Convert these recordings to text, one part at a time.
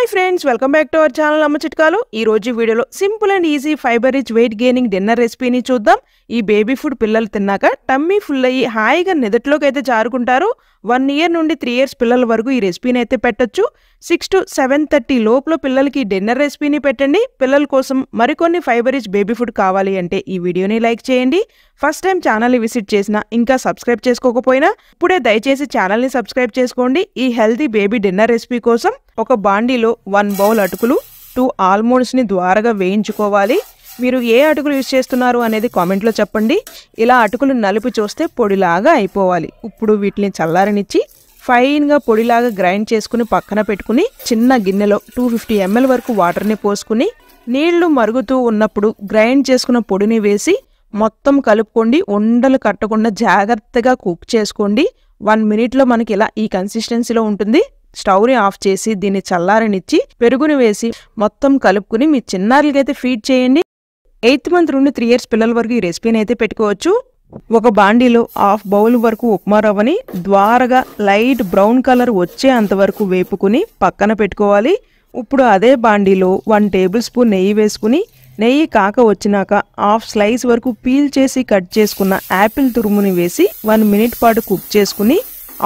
Hi friends, welcome back to our channel అమ్మ చిట్కాలు. ఈ రోజు వీడియోలో simple and easy fibre rich weight gaining dinner రెసిపీని చూద్దాం. ఈ బేబీ ఫుడ్ పిల్లలు తిన్నాక టమ్మీ ఫుల్ అయ్యి హాయిగా నిదట్లోకి అయితే జారుకుంటారు. 1 ఇయర్ నుండి 3 ఇయర్స్ పిల్లల వరకు ఈ రెసిపీని అయితే పెట్టొచ్చు. 6 to 7:30 లోపల పిల్లలకి డిన్నర్ రెసిపీని పెట్టండి. పిల్లల కోసం మరికొన్ని ఫైబర్ రిచ్ బేబీ ఫుడ్ కావాలి అంటే ఈ వీడియోని లైక్ చేయండి. ఫస్ట్ టైం ఛానల్ని విజిట్ చేసినా ఇంకా సబ్స్క్రైబ్ చేసుకోకపోయినా ఇప్పుడే దయచేసి ఛానల్ని సబ్స్క్రైబ్ చేసుకోండి. ఈ హెల్తీ బేబీ డిన్నర్ రెసిపీ కోసం ఒక బాండీలో 1 బౌల్ అటుకులు, 2 ఆల్మండ్స్ని ద్వారగా వేయించుకోవాలి. మీరు ఏ అటుకులు యూజ్ చేస్తున్నారు అనేది కామెంట్లో చెప్పండి. ఇలా అటుకులు నలిపి చూస్తే పొడిలాగా అయిపోవాలి. ఇప్పుడు వీటిని చల్లారనిచ్చి ఫైన్గా పొడిలాగా గ్రైండ్ చేసుకుని పక్కన పెట్టుకుని చిన్న గిన్నెలో 250 ml వరకు వాటర్ని పోసుకుని నీళ్లు మరుగుతూ ఉన్నప్పుడు గ్రైండ్ చేసుకున్న పొడిని వేసి మొత్తం కలుపుకోండి. ఉండలు కట్టకుండా జాగ్రత్తగా కుక్ చేసుకోండి. 1 మినిట్లో మనకి ఇలా ఈ కన్సిస్టెన్సీలో ఉంటుంది. స్టవ్ని ఆఫ్ చేసి దీన్ని చల్లారనిచ్చి పెరుగుని వేసి మొత్తం కలుపుకుని మీ చిన్నారులకైతే ఫీడ్ చేయండి. 8th మంత్ నుండి 3 ఇయర్స్ పిల్లల వరకు ఈ రెసిపీని అయితే పెట్టుకోవచ్చు. ఒక బాండీలో 1/2 బౌల్ వరకు ఉప్మా రవ్వని ద్వారగా లైట్ బ్రౌన్ కలర్ వచ్చే అంతవరకు వేపుకుని పక్కన పెట్టుకోవాలి. ఇప్పుడు అదే బాండీలో 1 టేబుల్ స్పూన్ నెయ్యి వేసుకుని నెయ్యి కాక వచ్చినాక 1/2 స్లైస్ వరకు పీల్ చేసి కట్ చేసుకున్న యాపిల్ తురుముని వేసి 1 మినిట్ పాటు కుక్ చేసుకుని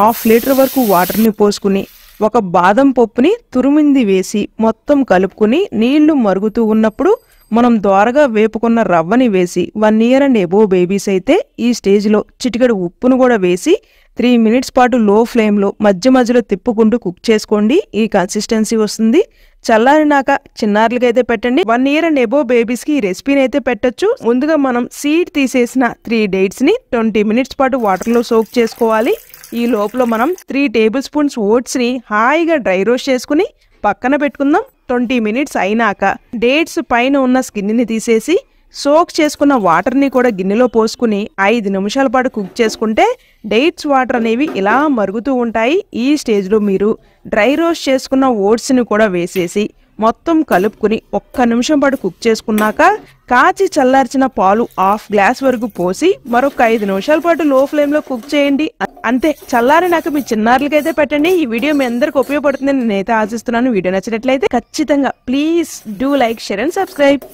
1/2 లీటర్ వరకు వాటర్ని పోసుకుని ఒక బాదం పప్పుని తురుమింది వేసి మొత్తం కలుపుకుని నీళ్లు మరుగుతూ ఉన్నప్పుడు మనం ద్వారగా వేపుకున్న రవ్వని వేసి 1 ఇయర్ అండ్ ఎబోవ్ బేబీస్ అయితే ఈ స్టేజ్లో చిటికెడు ఉప్పును కూడా వేసి 3 మినిట్స్ పాటు లో ఫ్లేమ్లో మధ్య మధ్యలో తిప్పుకుంటూ కుక్ చేసుకోండి. ఈ కన్సిస్టెన్సీ వస్తుంది. చల్లారినాక చిన్నారులకైతే పెట్టండి. 1 ఇయర్ అండ్ ఎబోవ్ బేబీస్కి ఈ రెసిపీని అయితే పెట్టొచ్చు. ముందుగా మనం సీడ్ తీసేసిన 3 డేట్స్ని 20 మినిట్స్ పాటు వాటర్లో సోక్ చేసుకోవాలి. ఈ లోపల మనం 3 టేబుల్ స్పూన్స్ ఓట్స్ని హాయిగా డ్రై రోస్ట్ చేసుకుని పక్కన పెట్టుకుందాం. 20 మినిట్స్ అయినాక డేట్స్ పైన ఉన్న స్కిన్ని తీసేసి సోక్ చేసుకున్న వాటర్ని కూడా గిన్నెలో పోసుకుని 5 నిమిషాల పాటు కుక్ చేసుకుంటే డేట్స్ వాటర్ అనేవి ఇలా మరుగుతూ ఉంటాయి. ఈ స్టేజ్లో మీరు డ్రై రోస్ట్ చేసుకున్న ఓట్స్ని కూడా వేసేసి మొత్తం కలుపుకుని 1 నిమిషం పాటు కుక్ చేసుకున్నాక కాచి చల్లార్చిన పాలు 1/2 గ్లాస్ వరకు పోసి మరొక 5 నిమిషాల పాటు లో ఫ్లేమ్లో కుక్ చేయండి. అంతే, చల్లారినాక మీ చిన్నారులకైతే పెట్టండి. ఈ వీడియో మీ అందరికి ఉపయోగపడుతుందని నేనైతే ఆశిస్తున్నాను. వీడియో నచ్చినట్లయితే ఖచ్చితంగా please do like, share and subscribe.